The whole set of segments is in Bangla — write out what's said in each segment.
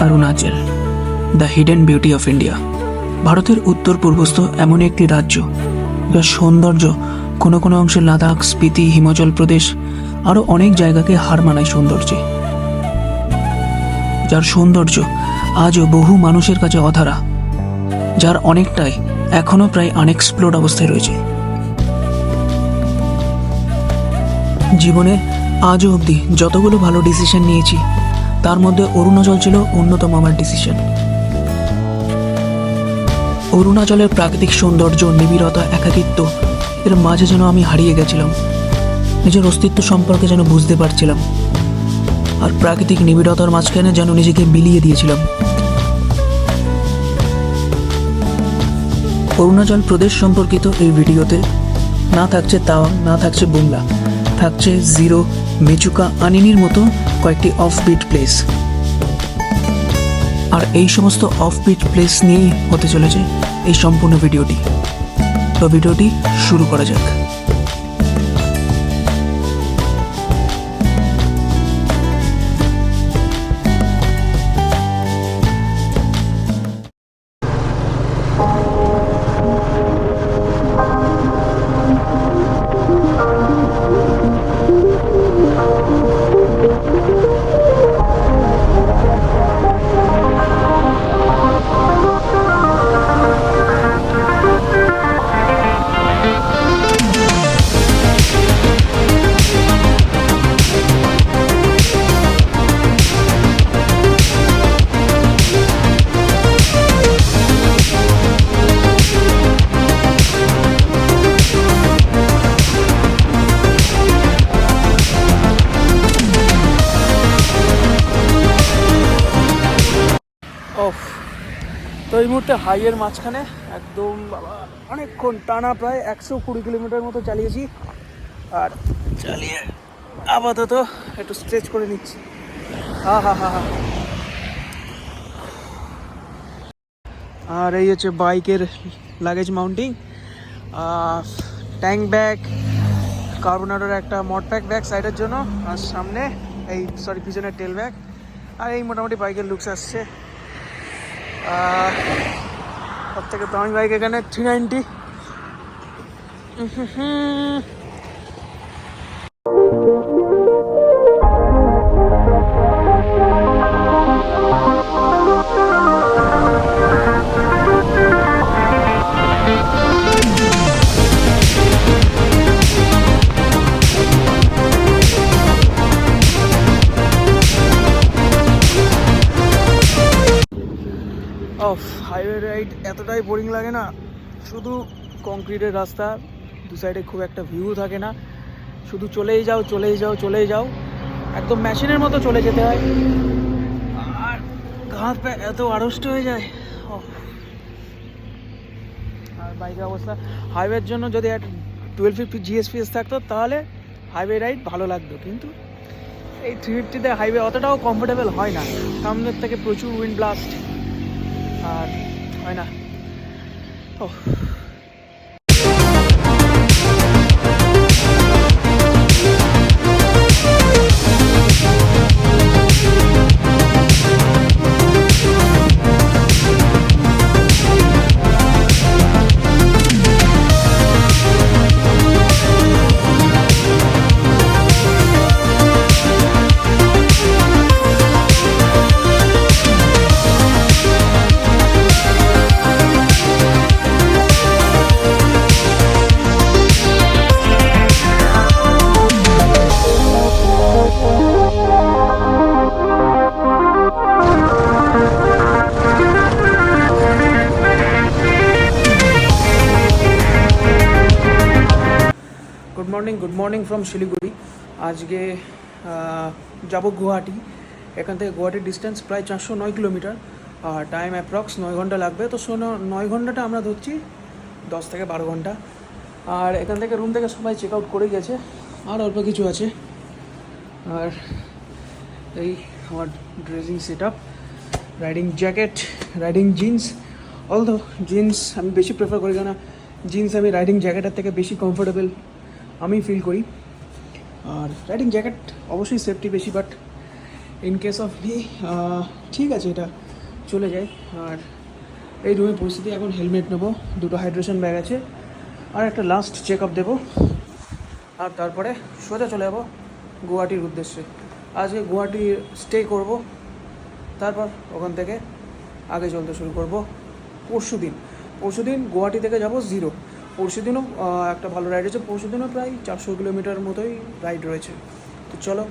Arunachal, the hidden beauty of India. ভারতের উত্তর পূর্বস্থ এমন একটি রাজ্য যার সৌন্দর্য কোনো কোনো অংশে লাদাখ, স্পিতি, হিমাচল প্রদেশ আরও অনেক জায়গাকে হার মানায় সৌন্দর্যে। যার সৌন্দর্য আজও বহু মানুষের কাছে অধরা, যার অনেকটাই এখনও প্রায় আনএক্সপ্লোর্ড অবস্থায় রয়েছে। জীবনে আজও অবধি যতগুলো ভালো ডিসিশন নিয়েছি তার মধ্যে অরুণাচল ছিল অন্যতম আমার ডিসিশন। অরুণাচলের প্রাকৃতিক সৌন্দর্য, নিবিড়তা, একাকিত্ব এর মাঝে যেন আমি হারিয়ে গেছিলাম, নিজের অস্তিত্ব সম্পর্কে যেন বুঝতে পারছিলাম, আর প্রাকৃতিক নিবিড়তার মাঝখানে যেন নিজেকে বিলিয়ে দিয়েছিলাম। অরুণাচল প্রদেশ সম্পর্কিত এই ভিডিওতে না থাকছে তাওয়াং, না থাকছে বুমলা, থাকছে জিরো, মেচুকা, আনিনির মতো কয়েকটি অফবিট প্লেস। আর এই সমস্ত অফবিট প্লেস নিয়েই হতে চলেছে এই সম্পূর্ণ ভিডিওটি। তো ভিডিওটি শুরু করা যাক। তো এই মুহূর্তে হাইওয়ের মাঝখানে একদম বাবা অনেকক্ষণ টানা প্রায় 120 কিলোমিটার মতো চালিয়েছি, আর চালিয়ে আপাতত একটু স্ট্রেচ করে নিচ্ছি। আর এই হচ্ছে বাইকের লাগেজ মাউন্টিং, ট্যাঙ্ক ব্যাগ, কার্বোনেটর একটা মড ব্যাগ সাইডের জন্য, আর সামনে পিছনে টেল ব্যাগ। আর এই মোটামুটি বাইকের লুকস আসছে। সব থেকে দামি বাইক এখানে 390। হাইওয়ে রাইড এতটাই বোরিং লাগে না, শুধু কংক্রিটের রাস্তা, দু সাইডে খুব একটা ভিউ থাকে না, শুধু চলেই যাও, একদম মেশিনের মতো চলে যেতে হয়, আর হাত পা এত আড়ষ্ট হয়ে যায়। আর বাইকের অবস্থা, হাইওয়ের জন্য যদি একটা 1250 GSPS থাকতো তাহলে হাইওয়ে রাইড ভালো লাগতো, কিন্তু এই 350-তে হাইওয়ে অতটাও কমফোর্টেবল হয় না, সামনের থেকে প্রচুর উইন্ড ব্লাস্ট, আর হয় না। Good morning from Siliguri. আজকে যাব গুয়াহাটি। এখান থেকে গুয়াহাটির ডিস্টেন্স প্রায় 409 কিলোমিটার, আর টাইম অ্যাপ্রক্স 9 ঘন্টা লাগবে। তো 9 ঘন্টাটা আমরা ধরছি 10 থেকে 12 ঘন্টা। আর এখান থেকে রুম থেকে সবাই চেক আউট করে গেছে, আর অল্প কিছু আছে। আর এই আমার dressing set up, riding jacket, riding jeans. Although jeans আমি বেশি প্রেফার করি, কেন জিন্স আমি রাইডিং জ্যাকেটের থেকে বেশি কমফোর্টেবল আমি ফিল করি। আর রাইডিং জ্যাকেট অবশ্যই সেফটি বেশি, but in case of me ঠিক আছে, এটা চলে যায়। আর এই রুমের পরিস্থিতি, এখন হেলমেট নেবো, 2টো হাইড্রেশন ব্যাগ আছে, আর একটা লাস্ট চেক আপ দেবো, আর তারপরে সোজা চলে যাবো গুয়াহাটির উদ্দেশ্যে। আজকে গুয়াহাটি স্টে করব, তারপর ওখান থেকে আগে চলতে শুরু করব পরশু দিন গুয়াহাটি থেকে যাব জিরো। পরশু দিনও একটা ভালো রাইড আছে, পরশু দিনও প্রায় 400 কিলোমিটার মতোই রাইড রয়েছে। তো চলো।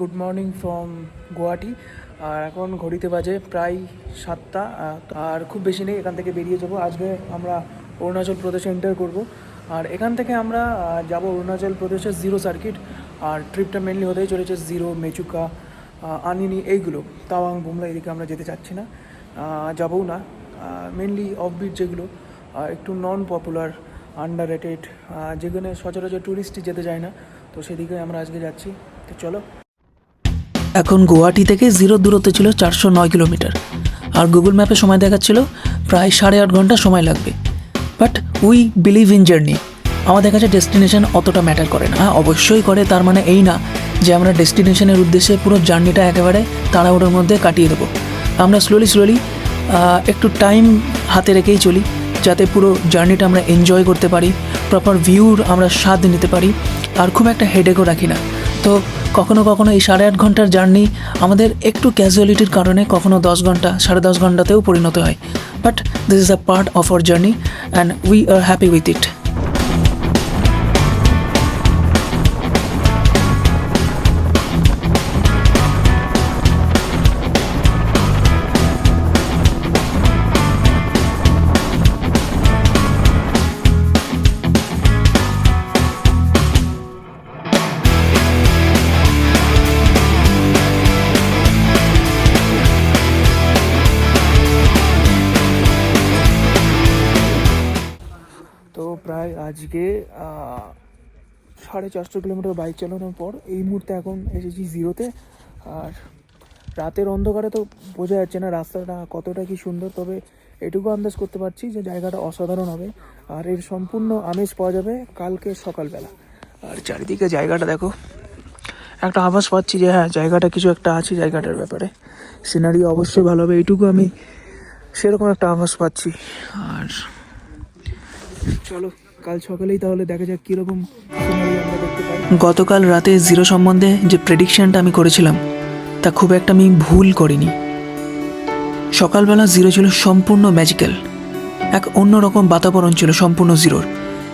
Good morning from Guwahati. আর এখন ঘড়িতে বাজে প্রায় 7টা, আর খুব বেশি নেই, এখান থেকে বেরিয়ে যাব। আজকে আমরা অরুণাচল প্রদেশে এন্টার করব, আর এখান থেকে আমরা যাব অরুণাচল প্রদেশের জিরো সার্কিট। আর ট্রিপটা মেনলি হতেই চলেছে জিরো, মেচুকা, আনিনি, এইগুলো। তাওয়াং, বুমলা এদিকে আমরা যেতে চাচ্ছি না, যাবও না। মেনলি অফবিট যেগুলো একটু নন পপুলার, আন্ডার রেটেড, যেখানে সচরাচর ট্যুরিস্টই যেতে যায় না, তো সেদিকে আমরা আজকে যাচ্ছি। তো চলো। এখন গুয়াহাটি থেকে জিরো দূরত্ব ছিল 409 কিলোমিটার, আর গুগল ম্যাপে সময় দেখাচ্ছিল প্রায় 8.5 ঘন্টা সময় লাগবে। But we believe in journey. আমাদের কাছে ডেস্টিনেশন অতটা ম্যাটার করে না। অবশ্যই করে, তার মানে এই না যে আমরা ডেস্টিনেশনের উদ্দেশ্যে পুরো জার্নিটা একেবারে তাড়াহুড়োর মধ্যে কাটিয়ে দেবো। আমরা স্লোলি একটু টাইম হাতে রেখেই চলি, যাতে পুরো জার্নিটা আমরা এনজয় করতে পারি, প্রপার ভিউর আমরা স্বাদ নিতে পারি, আর খুব একটা হেডেকও রাখি না। তো কখনো কখনো এই 8.5 ঘন্টার জার্নি আমাদের একটু ক্যাজুয়ালিটির কারণে কখনো 10 ঘন্টা, 10.5 ঘন্টাতেও পরিণত হয়। But this is a part of our journey and we are happy with it. তো প্রায় আজকে 450 কিলোমিটার বাইক চালানোর পর এই মুহূর্তে এখন এসেছি জিরোতে। আর রাতের অন্ধকারে তো বোঝা যাচ্ছে না রাস্তাটা কতটা কি সুন্দর, তবে এটুকু আন্দাজ করতে পারছি যে জায়গাটা অসাধারণ হবে, আর এর সম্পূর্ণ আমেজ পাওয়া যাবে কালকে সকালবেলা। আর চারিদিকে জায়গাটা দেখো, একটা আভাস পাচ্ছি যে হ্যাঁ, জায়গাটা কিছু একটা আছে, জায়গাটার ব্যাপারে সিনারি অবশ্যই ভালো হবে, এইটুকু আমি সেরকম একটা আভাস পাচ্ছি। আর চলো কাল সকালেই তাহলে দেখা যাক কীরকম সিনারি আমরা দেখতে পাই। গতকাল রাতে জিরো সম্বন্ধে যে প্রেডিকশনটা আমি করেছিলাম তা খুব একটা আমি ভুল করিনি। সকালবেলা জিরো ছিল সম্পূর্ণ ম্যাজিক্যাল, এক অন্যরকম বাতাবরণ ছিল সম্পূর্ণ জিরোর।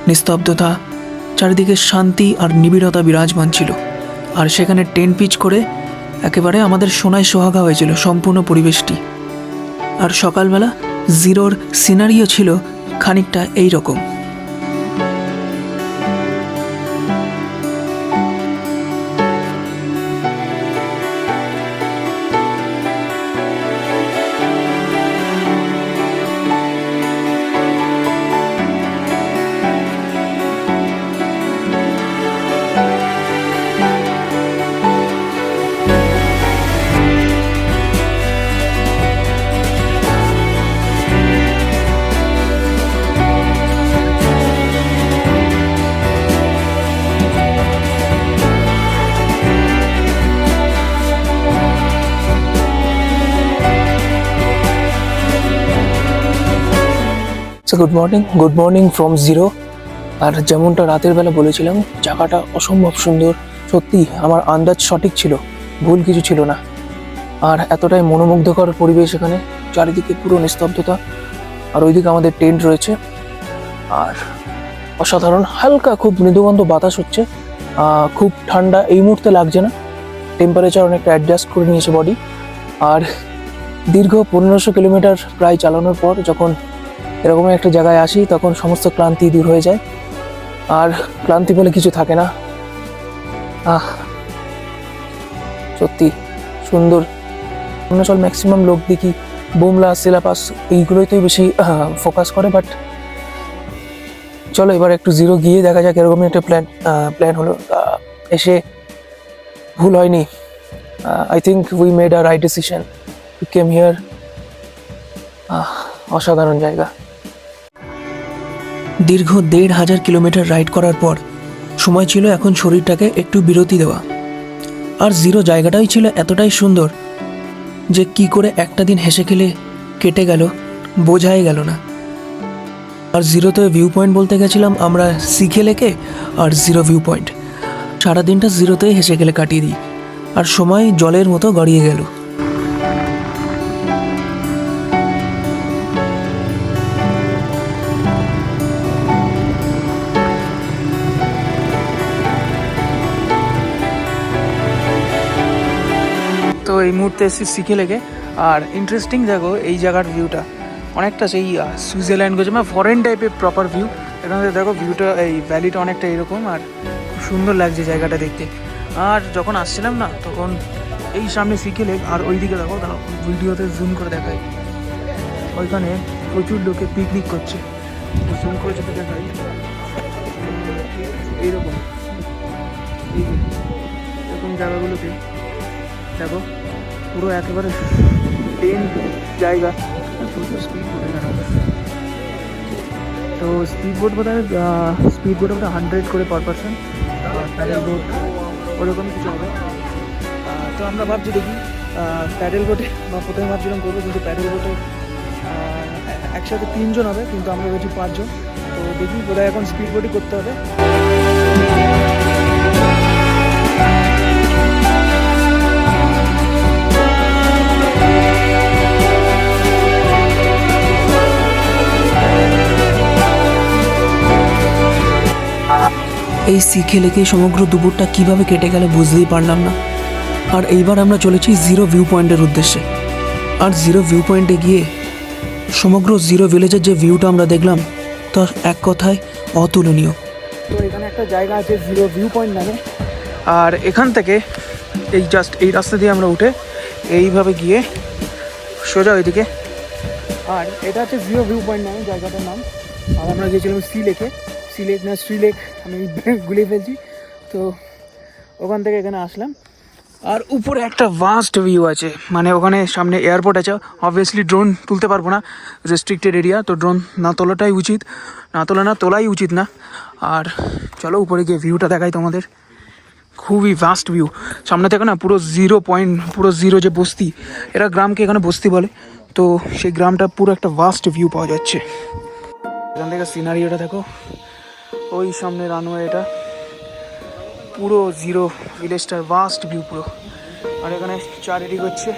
নিস্তব্ধতা, চারিদিকে শান্তি আর নিবিড়তা বিরাজমান ছিল, আর সেখানে টেন্ট পিচ করে একেবারে আমাদের সোনায় সোহাগা হয়েছিল সম্পূর্ণ পরিবেশটি। আর সকালবেলা জিরোর সিনারিও ছিল খানিকটা এই রকম। So good morning from Ziro. আর যেমনটা রাতের বেলা বলেছিলাম, জায়গাটা অসম্ভব সুন্দর। সত্যি আমার আন্দাজ সঠিক ছিল, ভুল কিছু ছিল না। আর এতটাই মনোমুগ্ধকর পরিবেশ এখানে, চারিদিকে পুরো নিস্তব্ধতা, আর ওইদিকে আমাদের টেন্ট রয়েছে। আর অসাধারণ হালকা খুব মৃদুমন্দ বাতাস হচ্ছে, খুব ঠান্ডা এই মুহূর্তে লাগছে না, টেম্পারেচার অনেকটা অ্যাডজাস্ট করে নিয়েছে বডি। আর দীর্ঘ 1500 কিলোমিটার প্রায় চালানোর পর যখন এরকম একটা জায়গায় আসি তখন সমস্ত ক্লান্তি দূর হয়ে যায়, আর ক্লান্তি বলে কিছু থাকে না। সত্যি সুন্দর। অরুণাচল ম্যাক্সিমাম লোক দেখি বুমলা, সিলাপাস এইগুলোই তো বেশি ফোকাস করে, বাট চলো এবার একটু জিরো গিয়ে দেখা যাক। এরকমই একটা প্ল্যান হলো, এসে ভুল হয়নি। I think we made a right decision two came here. অসাধারণ জায়গা। দীর্ঘ 1500 কিলোমিটার রাইড করার পর সময় ছিল এখন শরীরটাকে একটু বিরতি দেওয়া। আর জিরো জায়গাটাই ছিল এতটাই সুন্দর যে কি করে একটা দিন হেসে খেলে কেটে গেল বোঝাই গেল না। আর জিরোতে ভিউ পয়েন্ট বলতে গেছিলাম আমরা শিখে লেকে আর জিরো ভিউ পয়েন্ট। সারাদিনটা জিরোতেই হেসে খেলে কাটিয়ে দিই, আর সময় জলের মতো গড়িয়ে গেল। তো এই মুহূর্তে এসেছি শিখে লেগে। আর ইন্টারেস্টিং দেখো এই জায়গার ভিউটা অনেকটা সেই সুইজারল্যান্ড গেছে, মানে ফরেন টাইপের প্রপার ভিউ। এখান থেকে দেখো ভিউটা, এই ভ্যালিটা অনেকটা এরকম, আর খুব সুন্দর লাগছে জায়গাটা দেখতে। আর যখন আসছিলাম না তখন এই সামনে শিখে লেক, আর ওইদিকে দেখো দাঁড়াও ভিডিওতে জুম করে দেখাই, ওইখানে প্রচুর লোকে পিকনিক করছে। জুম করে যদি দেখাই এইরকম এরকম জায়গাগুলোতে দেখো পুরো একেবারে প্লেন জায়গা। স্পিড বোট, তো স্পিড বোট বোধ হয় স্পিড বোট ওটা 100 করে পার পারসন, আর প্যাডেল বোট ওরকম কিছু হবে। তো আমরা ভাবছি দেখি প্যাডেল বোটে, বা প্রথমে ভাবছিলাম করবো, কিন্তু প্যাডেল বোটে একসাথে 3 জন হবে, কিন্তু আমরা হয়েছি 5 জন। তো দেখি বোধহয় এখন স্পিড বোটই করতে হবে। এই শিখে লেকে সমগ্র দুপুরটা কিভাবে কেটে গেল বুঝতেই পারলাম না। আর এইবার আমরা চলেছি জিরো ভিউ পয়েন্টের উদ্দেশ্যে। আর জিরো ভিউ পয়েন্টে গিয়ে সমগ্র জিরো ভিলেজের যে ভিউটা আমরা দেখলাম তা এক কথায় অতুলনীয়। তো এখানে একটা জায়গা আছে জিরো ভিউ পয়েন্ট নামে, আর এখান থেকে এই জাস্ট এই রাস্তা দিয়ে আমরা উঠে এইভাবে গিয়ে সোজা ওইদিকে, আর এটা হচ্ছে জিরো ভিউ পয়েন্ট নামে জায়গাটার নাম। আর আমরা গিয়েছিলাম সিলেক না শ্রীলেক, আমি গুলিয়ে ফেলছি। তো ওখান থেকে এখানে আসলাম, আর উপরে একটা ভাস্ট ভিউ আছে, মানে ওখানে সামনে এয়ারপোর্ট আছে। অবভিয়াসলি ড্রোন তুলতে পারবো না, রেস্ট্রিক্টেড এরিয়া, তো ড্রোন না তোলাটাই উচিত, তোলাই উচিত না। আর চলো উপরে গিয়ে ভিউটা দেখাই তোমাদের। খুবই ভাস্ট ভিউ সামনে থেকে, না পুরো জিরো পয়েন্ট, পুরো জিরো যে বস্তি, এরা গ্রামকে এখানে বস্তি বলে, তো সেই গ্রামটা পুরো একটা ভাস্ট ভিউ পাওয়া যাচ্ছে। এখান থেকে সিনারিওটা দেখো, ওই সামনে রানওয়ে, এটা পুরো জিরো ভিলেজটার ভাস্ট ভিউ পুরো। আর এখানে চারিদিক হচ্ছে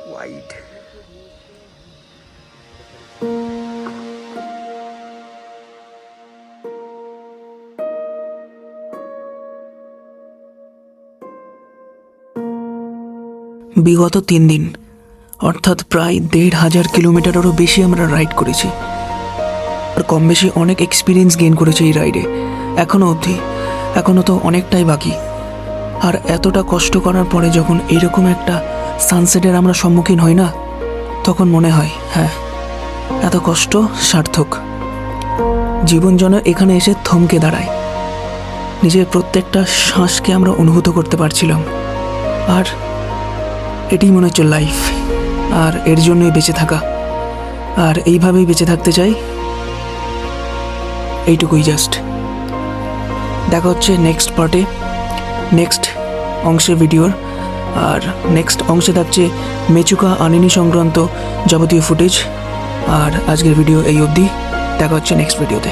হোয়াইট। বিগত 3 দিন অর্থাৎ প্রায় 1500 কিলোমিটারেরও বেশি আমরা রাইড করেছি, আর কম বেশি অনেক এক্সপিরিয়েন্স গেইন করেছি এই রাইডে। এখনও তো অনেকটাই বাকি। আর এতটা কষ্ট করার পরে যখন এইরকম একটা সানসেটের আমরা সম্মুখীন হই না, তখন মনে হয় হ্যাঁ, এত কষ্ট সার্থক। জীবন যেন এখানে এসে থমকে দাঁড়ায়। নিজের প্রত্যেকটা শ্বাসকে আমরা অনুভূত করতে পারছিলাম, আর এটাই মনে হচ্ছে লাইফ, আর এর জন্যই বেঁচে থাকা, আর এইভাবেই বেঁচে থাকতে চাই। এইটুকুই জাস্ট। দেখা হচ্ছে নেক্সট পার্টে, নেক্সট অংশে ভিডিওর। আর নেক্সট অংশে থাকছে মেচুকা আনিনি সংক্রান্ত যাবতীয় ফুটেজ। আর আজকের ভিডিও এই অবধি, দেখা হচ্ছে নেক্সট ভিডিওতে।